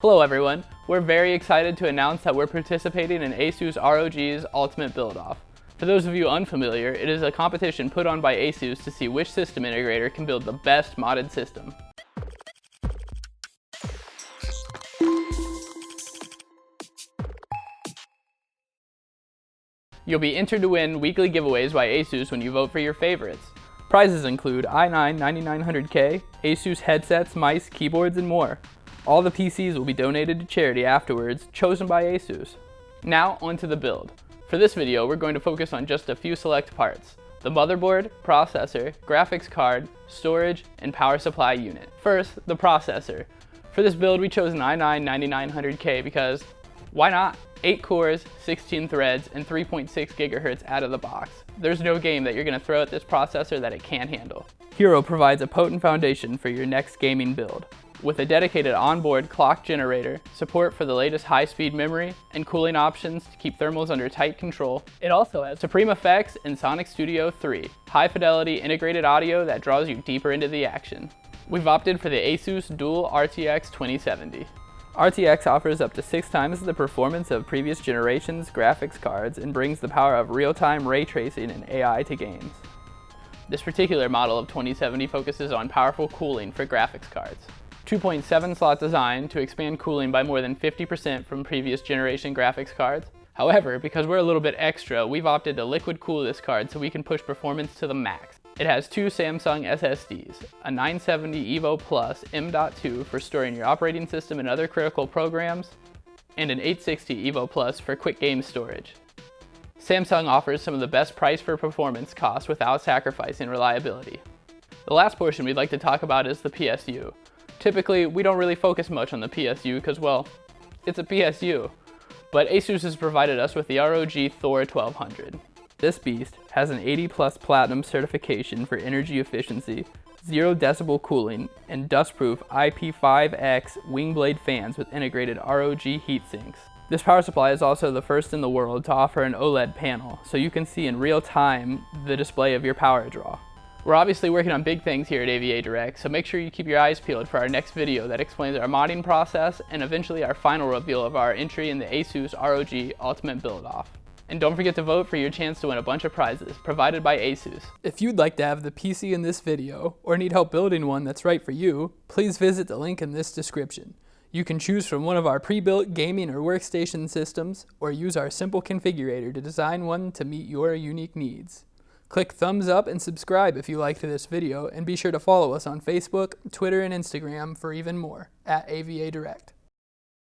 Hello everyone, we're very excited to announce that we're participating in ASUS ROG's Ultimate Build-Off. For those of you unfamiliar, it is a competition put on by ASUS to see which system integrator can build the best modded system. You'll be entered to win weekly giveaways by ASUS when you vote for your favorites. Prizes include i9-9900K, ASUS headsets, mice, keyboards, and more. All the PCs will be donated to charity afterwards, chosen by ASUS. Now, onto the build. For this video, we're going to focus on just a few select parts: the motherboard, processor, graphics card, storage, and power supply unit. First, the processor. For this build, we chose an i9-9900K because, why not? 8 cores, 16 threads, and 3.6 GHz out of the box. There's no game that you're going to throw at this processor that it can't handle. Hero provides a potent foundation for your next gaming build, with a dedicated onboard clock generator, support for the latest high-speed memory, and cooling options to keep thermals under tight control. It also has Supreme Effects and Sonic Studio 3, high-fidelity integrated audio that draws you deeper into the action. We've opted for the ASUS Dual RTX 2070. RTX offers up to 6 times the performance of previous generations' graphics cards and brings the power of real-time ray tracing and AI to games. This particular model of 2070 focuses on powerful cooling for graphics cards. 2.7 slot design to expand cooling by more than 50% from previous generation graphics cards. However, because we're a little bit extra, we've opted to liquid cool this card so we can push performance to the max. It has 2 Samsung SSDs, a 970 EVO Plus M.2 for storing your operating system and other critical programs, and an 860 EVO Plus for quick game storage. Samsung offers some of the best price for performance costs without sacrificing reliability. The last portion we'd like to talk about is the PSU. Typically, we don't really focus much on the PSU because, well, it's a PSU. But ASUS has provided us with the ROG Thor 1200. This beast has an 80+ platinum certification for energy efficiency, 0 decibel cooling, and dustproof IP5X wing blade fans with integrated ROG heat sinks. This power supply is also the first in the world to offer an OLED panel, so you can see in real time the display of your power draw. We're obviously working on big things here at AVADirect, so make sure you keep your eyes peeled for our next video that explains our modding process and eventually our final reveal of our entry in the ASUS ROG Ultimate Build-Off. And don't forget to vote for your chance to win a bunch of prizes provided by ASUS. If you'd like to have the PC in this video or need help building one that's right for you, please visit the link in this description. You can choose from one of our pre-built gaming or workstation systems or use our simple configurator to design one to meet your unique needs. Click thumbs up and subscribe if you liked this video, and be sure to follow us on Facebook, Twitter, and Instagram for even more at AVADirect.